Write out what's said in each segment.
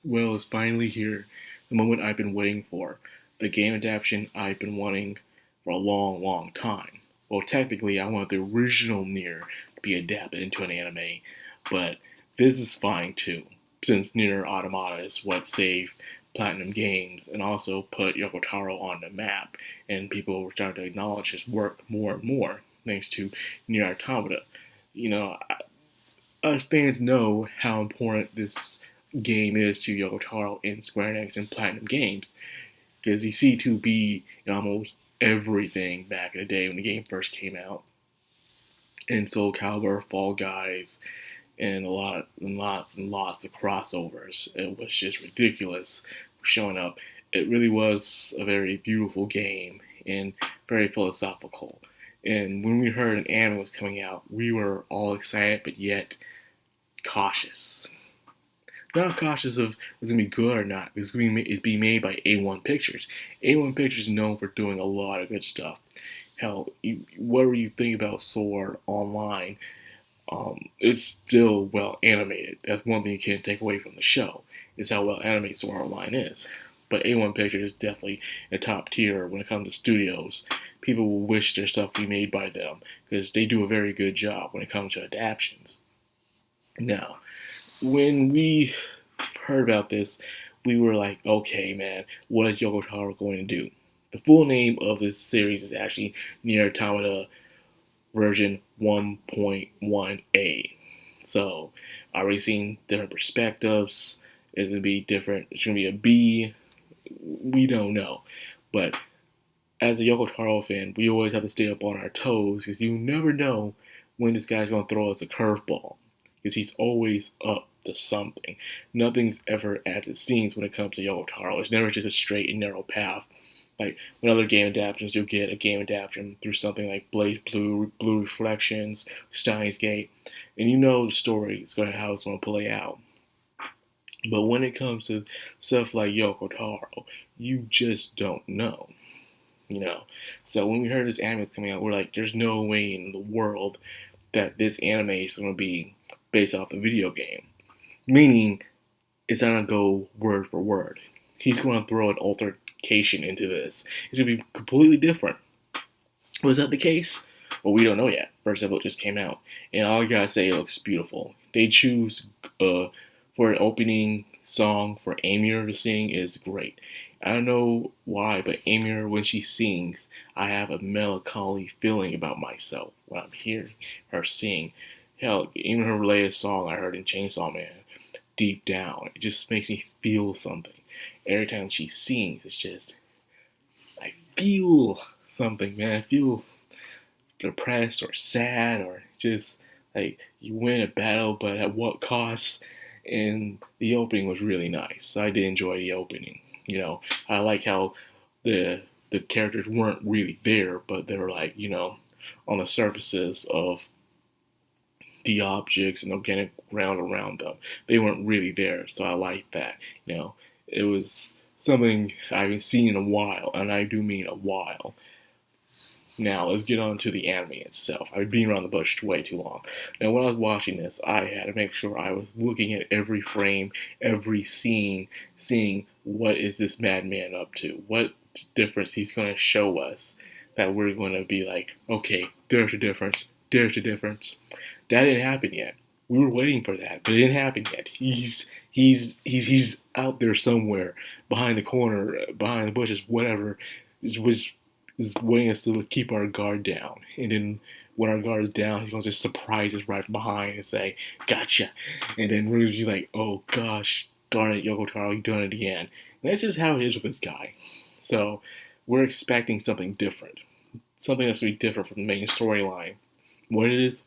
Well, it's finally here. The moment I've been waiting for. The game adaptation I've been wanting for a long, long time. Well, technically, I want the original Nier to be adapted into an anime, but this is fine too, since Nier Automata is what saved Platinum Games and also put Yoko Taro on the map, and people were starting to acknowledge his work more and more thanks to Nier Automata. You know, us fans know how important this game is to Yoko Taro in Square Enix and Platinum Games because you see 2B in almost everything back in the day when the game first came out. In Soul Calibur, Fall Guys, and lots and lots of crossovers. It was just ridiculous showing up. It really was a very beautiful game and very philosophical. And when we heard an anime was coming out, we were all excited, but yet cautious. Not cautious of it's gonna be good or not. It's be made by A1 Pictures. A1 Pictures is known for doing a lot of good stuff. Hell, whatever you think about Sword Online, it's still well animated. That's one thing you can't take away from the show is how well animated Sword Online is. But A1 Pictures is definitely a top tier when it comes to studios. People will wish their stuff be made by them because they do a very good job when it comes to adaptations. Now, when we heard about this, we were like, okay, man, what is Yoko Taro going to do? The full name of this series is actually Nier Automata version 1.1a. So, already seen different perspectives. It's going to be different. It's going to be a B. We don't know. But as a Yoko Taro fan, we always have to stay up on our toes because you never know when this guy's going to throw us a curveball because he's always up to something. Nothing's ever as it seems when it comes to Yoko Taro. It's never just a straight and narrow path. Like when other game adaptations, you'll get a game adaptation through something like Blaze Blue, Blue Reflections, Steins Gate, and you know the story is going how it's going to play out. But when it comes to stuff like Yoko Taro, you just don't know. You know, so when we heard this anime was coming out, we're like, there's no way in the world that this anime is going to be based off the video game. Meaning, it's not going to go word for word. He's going to throw an altercation into this. It's going to be completely different. Was that the case? Well, we don't know yet. First episode just came out. And all I gotta say, it looks beautiful. They choose, for an opening song for Amir to sing is great. I don't know why, but Amir, when she sings, I have a melancholy feeling about myself when I'm hearing her sing. Hell, even her latest song I heard in Chainsaw Man, Deep Down, it just makes me feel something. Every time she sings, it's just, I feel something, man. I feel depressed or sad or just like you win a battle, but at what cost? And the opening was really nice. I did enjoy the opening. You know, I like how the characters weren't really there, but they were like, on the surfaces of the objects and organic ground around them. They weren't really there, so I like that. It was something I haven't seen in a while, and I do mean a while. Now, let's get on to the anime itself. I've been around the bush way too long. Now, when I was watching this, I had to make sure I was looking at every frame, every scene, seeing what is this madman up to? What difference he's going to show us that we're going to be like, okay, there's a difference, there's a difference. That didn't happen yet. We were waiting for that, but it didn't happen yet. He's out there somewhere, behind the corner, behind the bushes, whatever, which is waiting us to keep our guard down. And then when our guard is down, he's gonna just surprise us right from behind and say, "Gotcha!" And then we're gonna be like, "Oh gosh, darn it, Yoko Taro, you done it again." And that's just how it is with this guy. So we're expecting something different, something that's gonna be different from the main storyline. What it is,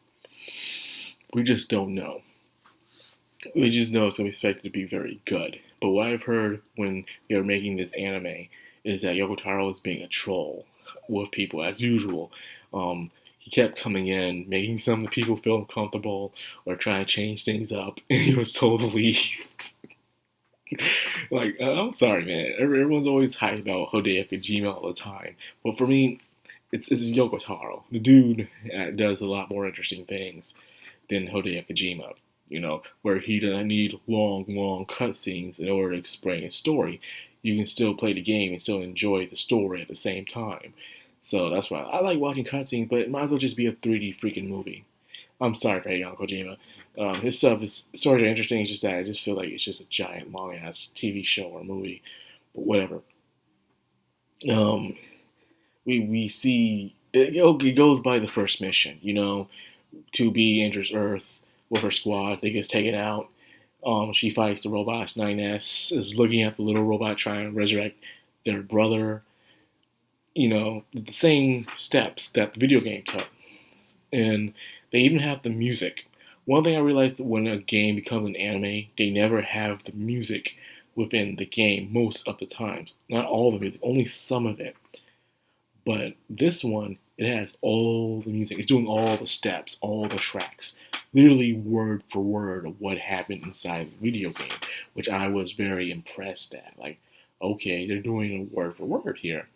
we just don't know. We just know it's going to be expected to be very good. But what I've heard when they were making this anime is that Yoko Taro is being a troll with people as usual. He kept coming in, making some of the people feel uncomfortable or trying to change things up, and he was told to leave. Like, I'm sorry, man. Everyone's always hyped about Hideo Kojima all the time. But for me, it's Yoko Taro. The dude does a lot more interesting things than Hideo Kojima. where he doesn't need long cutscenes in order to explain his story. You can still play the game and still enjoy the story at the same time. So that's why I like watching cutscenes, but it might as well just be a 3D freaking movie. I'm sorry for Hideo Kojima. His stuff is sort of interesting. It's just that I just feel like it's just a giant long ass TV show or movie, but whatever. Um, we see it goes by the first mission. 2B enters Earth with her squad. They get taken out. She fights the robots. 9S is looking at the little robot trying to resurrect their brother. The same steps that the video game took. And they even have the music. One thing I realized when a game becomes an anime, they never have the music within the game most of the times. Not all the music, only some of it. But this one, it has all the music. It's doing all the steps, all the tracks, literally word for word of what happened inside the video game, which I was very impressed at. Like, okay, they're doing a word for word here.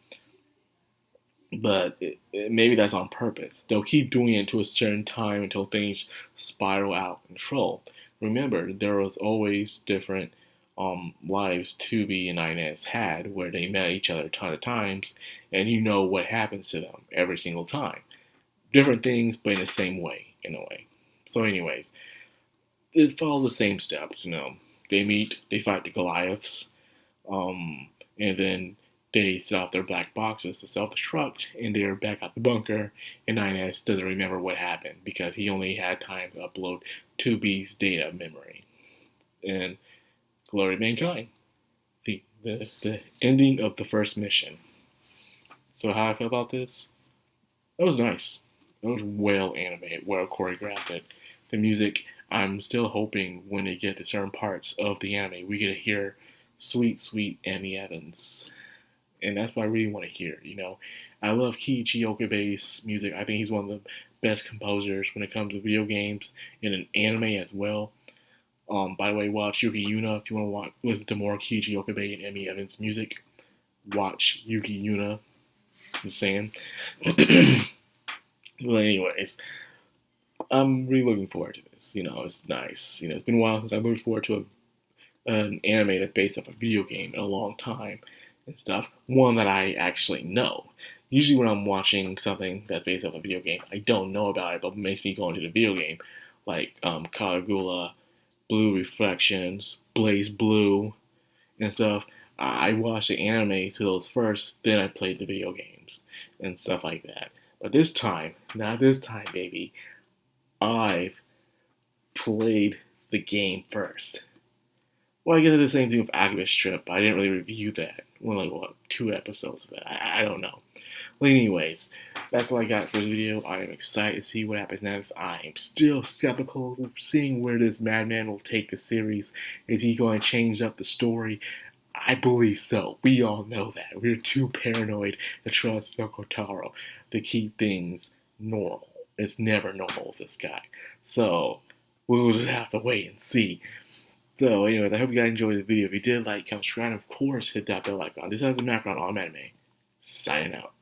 But maybe that's on purpose. They'll keep doing it to a certain time until things spiral out of control. Remember, there was always different lives 2B and 9S had where they met each other a ton of times, and you know what happens to them every single time. Different things, but in the same way, in a way. So, anyways, they follow the same steps. They meet, they fight the Goliaths, and then they set off their black boxes to self-destruct, and they're back at the bunker, and 9S doesn't remember what happened because he only had time to upload 2B's data memory. And glory to mankind. The ending of the first mission. So how I feel about this? It was nice. It was well animated, well choreographed. The music, I'm still hoping when they get to certain parts of the anime, we get to hear sweet Amy Evans. And that's what I really want to hear, I love Kiichi Okabe's music. I think he's one of the best composers when it comes to video games and an anime as well. By the way, watch Yuki Yuna if you want to listen to more Kiichi Okabe and Amy Evans music. Watch Yuki Yuna. I'm saying. Well, anyways, I'm really looking forward to this. It's nice. It's been a while since I looked forward to an anime that's based off a video game in a long time and stuff. One that I actually know. Usually when I'm watching something that's based off a video game, I don't know about it, but it makes me go into the video game. Like Kagula, Blue Reflections, Blaze Blue, and stuff. I watched the anime to those first, then I played the video games and stuff like that. But this time, not this time, baby, I've played the game first. Well, I guess it's the same thing with Agabus Strip. I didn't really review that. Well, 2 episodes of it. I don't know. Well, anyways, that's all I got for this video. I am excited to see what happens next. I am still skeptical of seeing where this madman will take the series. Is he going to change up the story? I believe so. We all know that. We're too paranoid to trust Yoko Taro to keep things normal. It's never normal with this guy. So, we'll just have to wait and see. So, anyways, I hope you guys enjoyed the video. If you did, like, comment, subscribe, and of course, hit that bell icon. This has been Madcrownxox on Anime. Signing out.